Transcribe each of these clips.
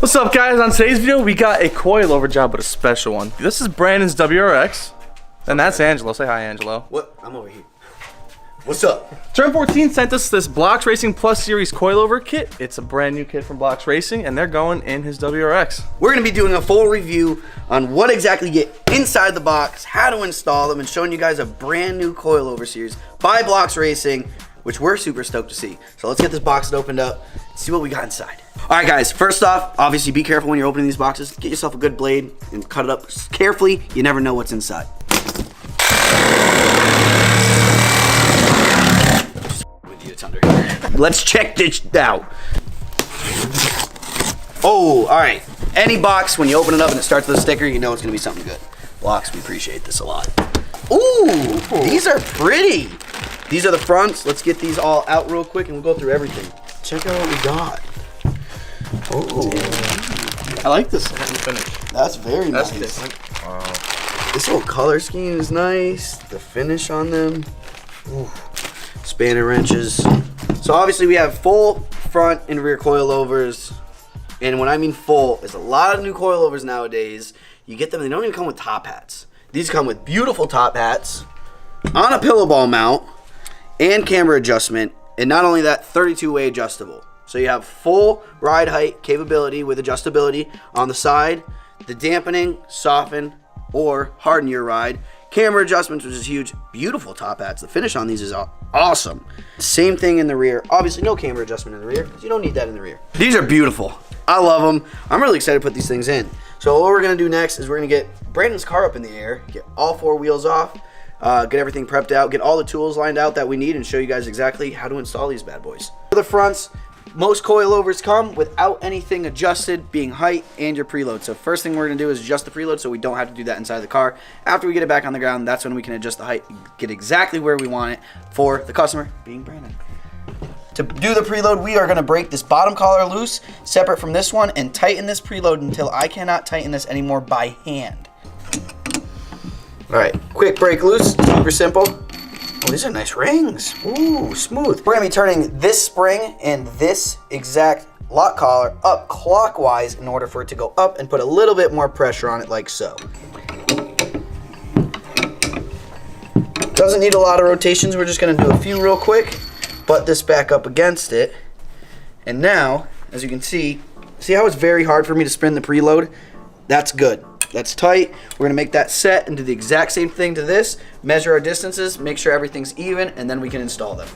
What's up, guys? On today's video, we got a coilover job, but a special one. This is Brandon's WRX, and that's Angelo. Say hi, Angelo. What? I'm over here. What's up? Turn 14 sent us this Blox Racing Plus Series Coilover kit. It's a brand new kit from Blox Racing, and they're going in his WRX. We're going to be doing a full review on what exactly you get inside the box, how to install them, and showing you guys a brand new coilover series by Blox Racing, which we're super stoked to see. So let's get this box opened up and see what we got inside. All right, guys, first off, obviously be careful when you're opening these boxes. Get yourself a good blade and cut it up carefully. You never know what's inside. With you, it's under here. Let's check this out. Oh, all right. Any box, when you open it up and it starts with a sticker, you know it's gonna be something good. Blox, we appreciate this a lot. Ooh, these are pretty. These are the fronts. Let's get these all out real quick and we'll go through everything. Check out what we got. Oh, I like this finish. That's very nice. Different. Wow. This whole color scheme is nice. The finish on them. Ooh. Spanner wrenches. So obviously we have full front and rear coilovers. And when I mean full, there's a lot of new coilovers nowadays. You get them, they don't even come with top hats. These come with beautiful top hats on a pillow ball mount and camber adjustment. And not only that, 32-way adjustable. So you have full ride height capability with adjustability on the side, the dampening, soften, or harden your ride. Camber adjustments, which is huge. Beautiful top hats. The finish on these is awesome. Same thing in the rear. Obviously no camber adjustment in the rear because you don't need that in the rear. These are beautiful. I love them. I'm really excited to put these things in. So what we're gonna do next is we're gonna get Brandon's car up in the air, get all four wheels off, get everything prepped out, get all the tools lined out that we need, and show you guys exactly how to install these bad boys. For the fronts, most coilovers come without anything adjusted, being height and your preload. So first thing we're gonna do is adjust the preload so we don't have to do that inside the car. After we get it back on the ground, that's when we can adjust the height, get exactly where we want it for the customer, being Brandon. To do the preload, we are gonna break this bottom collar loose, separate from this one, and tighten this preload until I cannot tighten this anymore by hand. All right, quick break loose, super simple. Oh, these are nice rings. Ooh, smooth. We're gonna be turning this spring and this exact lock collar up clockwise in order for it to go up and put a little bit more pressure on it like so. Doesn't need a lot of rotations. We're just gonna do a few real quick. Butt this back up against it. And now, as you can see how it's very hard for me to spin the preload? That's good. That's tight. We're gonna make that set and do the exact same thing to this. Measure our distances, make sure everything's even, and then we can install them.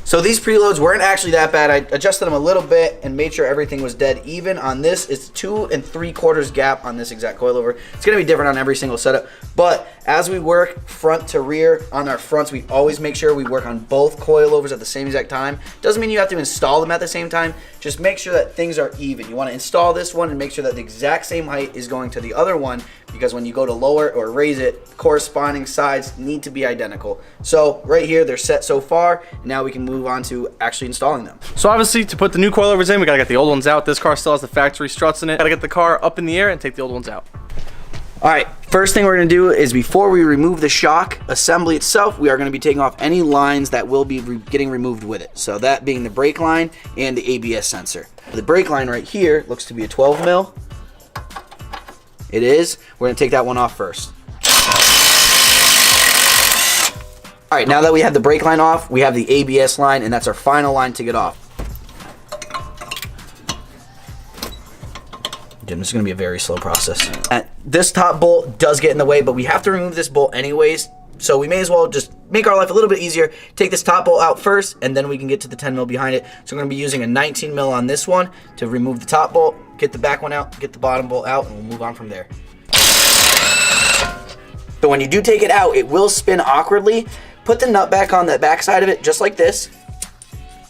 So these preloads weren't actually that bad. I adjusted them a little bit and made sure everything was dead even. On this, it's 2 3/4 gap on this exact coilover. It's gonna be different on every single setup, but as we work front to rear on our fronts, we always make sure we work on both coilovers at the same exact time. Doesn't mean you have to install them at the same time. Just make sure that things are even. You wanna install this one and make sure that the exact same height is going to the other one, because when you go to lower or raise it, corresponding sides need to be identical. So right here, they're set so far. Now we can move on to actually installing them. So obviously, to put the new coilovers in, we gotta get the old ones out. This car still has the factory struts in it. Gotta get the car up in the air and take the old ones out. All right, first thing we're gonna do is before we remove the shock assembly itself, we are gonna be taking off any lines that will be getting removed with it. So that being the brake line and the ABS sensor. The brake line right here looks to be a 12 mil. It is. We're gonna take that one off first. All right, now that we have the brake line off, we have the ABS line, and that's our final line to get off. Jim, this is gonna be a very slow process. This top bolt does get in the way, but we have to remove this bolt anyways, so we may as well just make our life a little bit easier. Take this top bolt out first, and then we can get to the 10 mil behind it. So we're gonna be using a 19 mil on this one to remove the top bolt, get the back one out, get the bottom bolt out, and we'll move on from there. So when you do take it out, it will spin awkwardly. Put the nut back on the back side of it, just like this.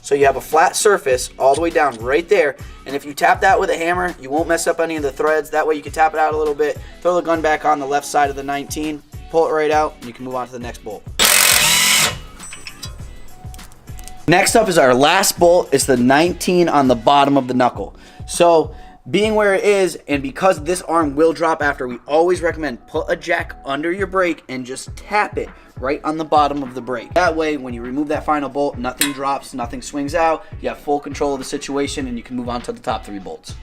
So you have a flat surface all the way down right there. And if you tap that with a hammer, you won't mess up any of the threads. That way you can tap it out a little bit, throw the gun back on the left side of the 19, pull it right out, and you can move on to the next bolt. Next up is our last bolt. It's the 19 on the bottom of the knuckle. So being where it is, and because this arm will drop after, we always recommend put a jack under your brake and just tap it right on the bottom of the brake. That way, when you remove that final bolt, nothing drops, nothing swings out. You have full control of the situation, and you can move on to the top 3 bolts.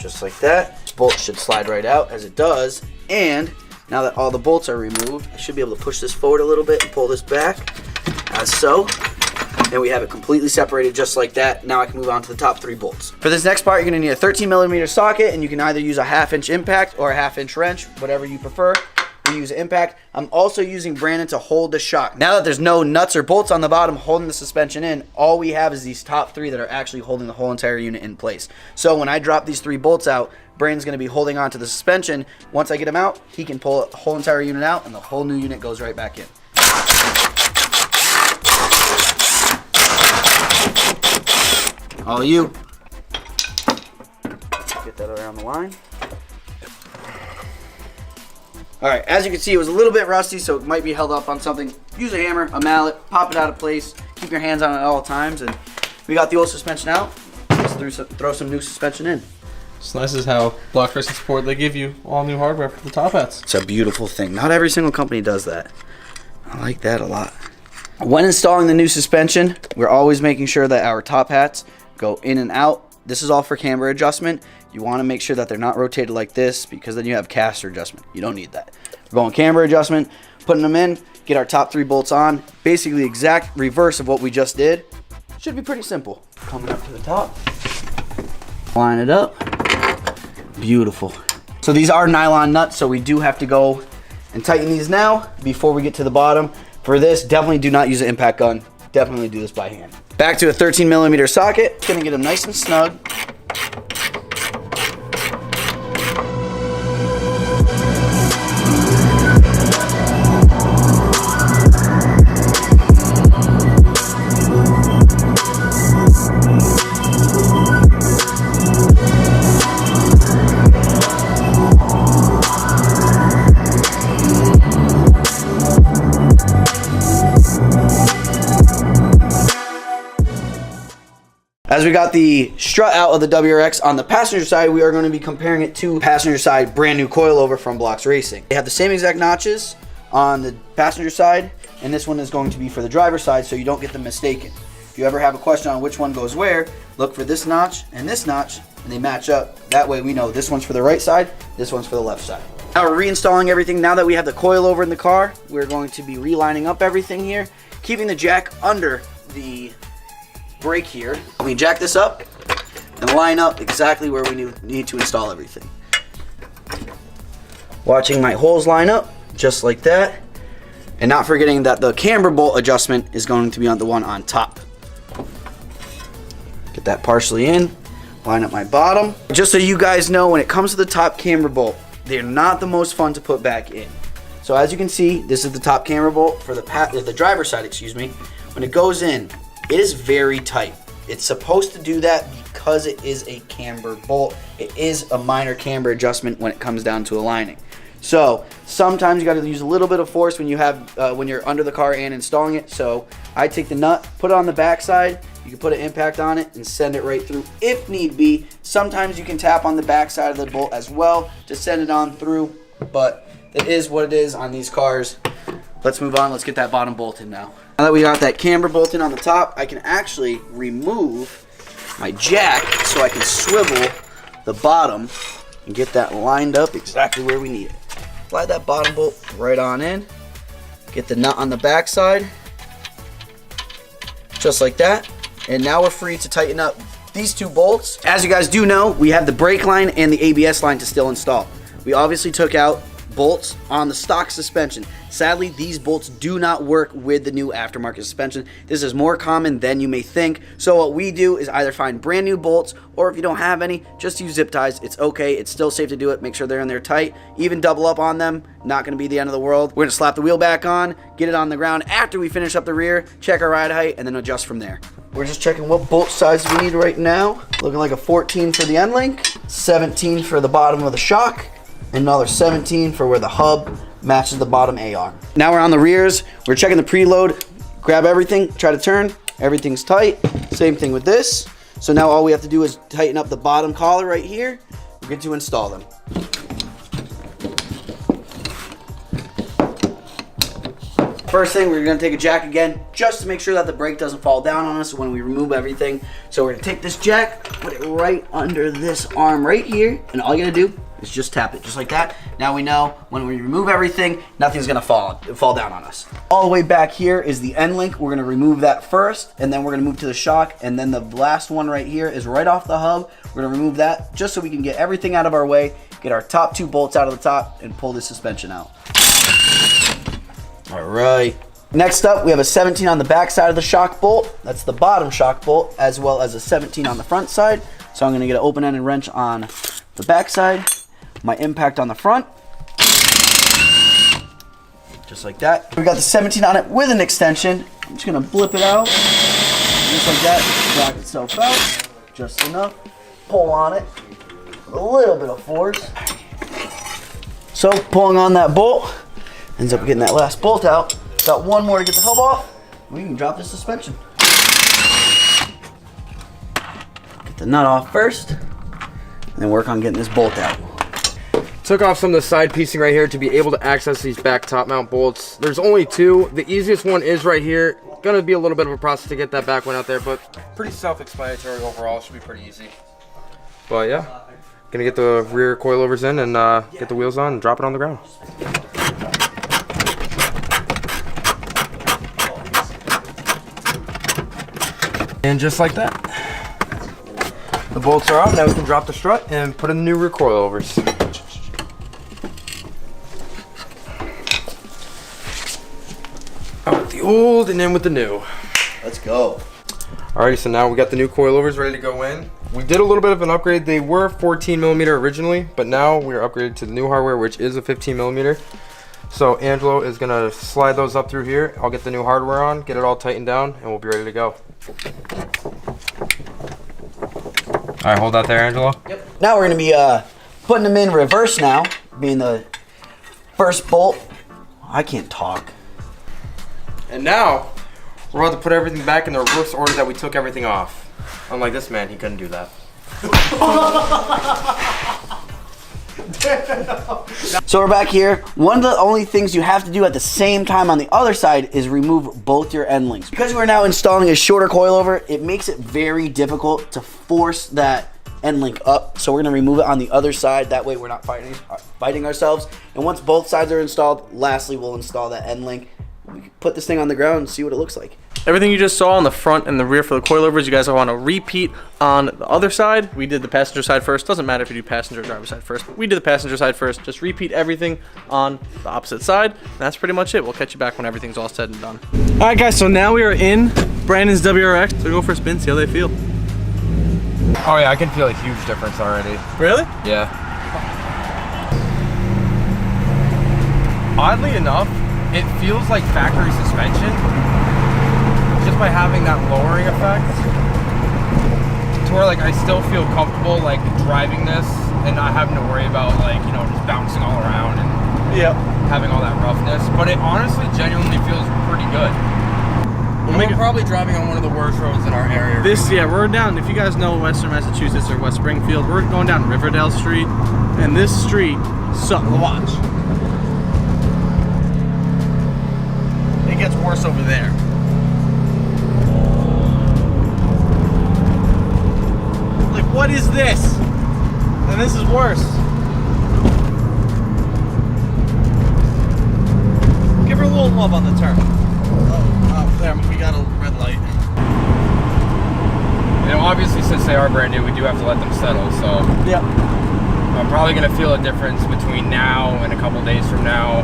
Just like that. This bolt should slide right out, as it does. And now that all the bolts are removed, I should be able to push this forward a little bit and pull this back, as so. And we have it completely separated just like that. Now I can move on to the top 3 bolts. For this next part, you're gonna need a 13mm socket, and you can either use a 1/2" impact or a 1/2" wrench, whatever you prefer. We use impact. I'm also using Brandon to hold the shock. Now that there's no nuts or bolts on the bottom holding the suspension in, all we have is these top 3 that are actually holding the whole entire unit in place. So when I drop these 3 bolts out, Brandon's gonna be holding on to the suspension. Once I get him out, he can pull the whole entire unit out, and the whole new unit goes right back in. All you. Get that around the line. All right, as you can see, it was a little bit rusty, so it might be held up on something. Use a hammer, a mallet, pop it out of place. Keep your hands on it at all times. And we got the old suspension out. Let's throw some new suspension in. It's nice as how Blox Racing Support, they give you all new hardware for the top hats. It's a beautiful thing. Not every single company does that. I like that a lot. When installing the new suspension, we're always making sure that our top hats go in and out. This is all for camber adjustment. You want to make sure that they're not rotated like this, because then you have caster adjustment. You don't need that. We're going camber adjustment, putting them in, get our top 3 bolts on. Basically exact reverse of what we just did. Should be pretty simple. Coming up to the top, line it up. Beautiful. So these are nylon nuts, so we do have to go and tighten these now before we get to the bottom. For this, definitely do not use an impact gun. Definitely do this by hand. Back to a 13mm socket. Gonna get them nice and snug. As we got the strut out of the WRX on the passenger side, we are going to be comparing it to passenger side brand new coilover from Blox Racing. They have the same exact notches on the passenger side, and this one is going to be for the driver's side, so you don't get them mistaken. If you ever have a question on which one goes where, look for this notch, and they match up. That way we know this one's for the right side, this one's for the left side. Now we're reinstalling everything. Now that we have the coilover in the car, we're going to be relining up everything here, keeping the jack under the brake here. We jack this up and line up exactly where we need to install everything. Watching my holes line up just like that, and not forgetting that the camber bolt adjustment is going to be on the one on top. Get that partially in, line up my bottom. Just so you guys know, when it comes to the top camber bolt, they're not the most fun to put back in. So as you can see, this is the top camber bolt for the driver's side, excuse me. When it goes in, it is very tight. It's supposed to do that because it is a camber bolt. It is a minor camber adjustment when it comes down to aligning. So sometimes you got to use a little bit of force when you're under the car and installing it. So I take the nut, put it on the back side. You can put an impact on it and send it right through if need be. Sometimes you can tap on the back side of the bolt as well to send it on through, but it is what it is on these cars. Let's move on. Let's get that bottom bolt in now. Now that we got that camber bolt in on the top, I can actually remove my jack so I can swivel the bottom and get that lined up exactly where we need it. Slide that bottom bolt right on in. Get the nut on the back side, just like that. And now we're free to tighten up these 2 bolts. As you guys do know, we have the brake line and the ABS line to still install. We obviously took out bolts on the stock suspension. Sadly, these bolts do not work with the new aftermarket suspension. This is more common than you may think. So what we do is either find brand new bolts, or if you don't have any, just use zip ties. It's okay. It's still safe to do it. Make sure they're in there tight. Even double up on them. Not going to be the end of the world. We're going to slap the wheel back on, get it on the ground after we finish up the rear, check our ride height, and then adjust from there. We're just checking what bolt size we need right now. Looking like a 14 for the end link, 17 for the bottom of the shock, and another 17 for where the hub matches the bottom A-arm. Now we're on the rears. We're checking the preload. Grab everything, try to turn. Everything's tight. Same thing with this. So now all we have to do is tighten up the bottom collar right here. We're good to install them. First thing, we're gonna take a jack again, just to make sure that the brake doesn't fall down on us when we remove everything. So we're gonna take this jack, put it right under this arm right here, and all you gotta do is just tap it, just like that. Now we know when we remove everything, nothing's gonna fall down on us. All the way back here is the end link. We're gonna remove that first, and then we're gonna move to the shock, and then the last one right here is right off the hub. We're gonna remove that just so we can get everything out of our way, get our top 2 bolts out of the top, and pull this suspension out. All right. Next up, we have a 17 on the back side of the shock bolt. That's the bottom shock bolt, as well as a 17 on the front side. So I'm gonna get an open-ended wrench on the back side, my impact on the front, just like that. We got the 17 on it with an extension. I'm just gonna blip it out, just like that. Knock itself out, just enough. Pull on it, a little bit of force. So pulling on that bolt, ends up getting that last bolt out. Got one more to get the hub off. We can drop the suspension. Get the nut off first, and then work on getting this bolt out. Took off some of the side piecing right here to be able to access these back top mount bolts. There's only 2. The easiest one is right here. Gonna be a little bit of a process to get that back one out there, but pretty self-explanatory overall. Should be pretty easy. But yeah, gonna get the rear coilovers in and get the wheels on and drop it on the ground. And just like that, the bolts are off. Now we can drop the strut and put in the new rear coilovers. Out with the old and in with the new. Let's go. Alrighty, so now we got the new coilovers ready to go in. We did a little bit of an upgrade. They were 14mm originally, but now we're upgraded to the new hardware, which is a 15mm. So Angelo is gonna slide those up through here. I'll get the new hardware on, get it all tightened down, and we'll be ready to go. All right, hold that there, Angelo. Yep. Now we're gonna be putting them in reverse now, being the first bolt. I can't talk. And now we're about to put everything back in the reverse order that we took everything off. Unlike this man, he couldn't do that. So we're back here. One of the only things you have to do at the same time on the other side is remove both your end links. Because we're now installing a shorter coilover, it makes it very difficult to force that end link up. So we're gonna remove it on the other side. That way we're not fighting ourselves. And once both sides are installed, lastly we'll install that end link. We can put this thing on the ground and see what it looks like. Everything you just saw on the front and the rear for the coilovers, you guys want to repeat on the other side. We did the passenger side first. Doesn't matter if you do passenger or driver side first. We did the passenger side first. Just repeat everything on the opposite side. And that's pretty much it. We'll catch you back when everything's all said and done. All right, guys. So now we are in Brandon's WRX. So go for a spin, see how they feel. Oh yeah, I can feel a huge difference already. Really? Yeah. Oddly enough, it feels like factory suspension. Just by having that lowering effect, to where like I still feel comfortable like driving this and not having to worry about like, you know, just bouncing all around and having all that roughness. But it honestly genuinely feels pretty good. We're probably driving on one of the worst roads in our area. We're down, if you guys know Western Massachusetts or West Springfield, we're going down Riverdale Street, and this street sucks. Watch. It gets worse over there. What is this? And this is worse. Give her a little love on the turn. Oh, there, we got a red light. You know, obviously since they are brand new, we do have to let them settle, so. Yep. I'm probably gonna feel a difference between now and a couple days from now.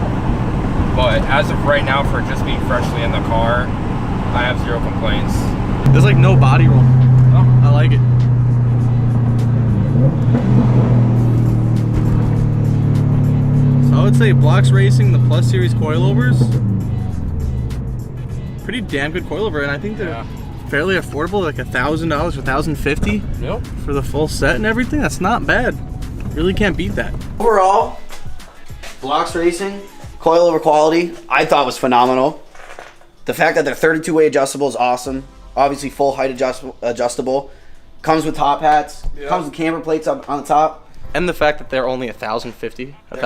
But as of right now, for just being freshly in the car, I have zero complaints. There's like no body roll. Oh, I like it. So I would say Blox Racing, the Plus Series Coilovers, pretty damn good coilover, and I think they're fairly affordable, like $1,000 for $1,050 Yep. for the full set and everything. That's not bad. Really can't beat that. Overall, Blox Racing, coilover quality, I thought was phenomenal. The fact that they're 32-way adjustable is awesome. Obviously full height adjustable. Comes with top hats. Comes with camber plates up on the top. And the fact that they're only 1,050, just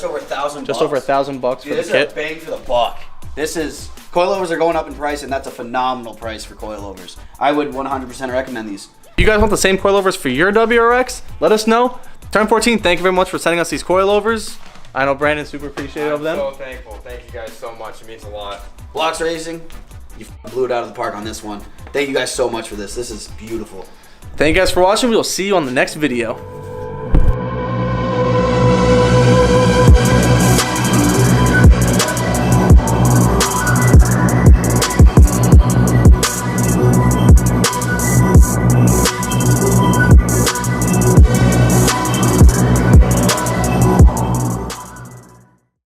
over $1,000. Just over $1,000 bucks for the This kit. is a bang for the buck. Coilovers are going up in price, and that's a phenomenal price for coilovers. I would 100% recommend these. If you guys want the same coilovers for your WRX, let us know. Turn 14, thank you very much for sending us these coilovers. I know Brandon's super appreciative of them. I'm so thankful. Thank you guys so much. It means a lot. Blox Racing, you blew it out of the park on this one. Thank you guys so much for this. This is beautiful. Thank you guys for watching. We will see you on the next video.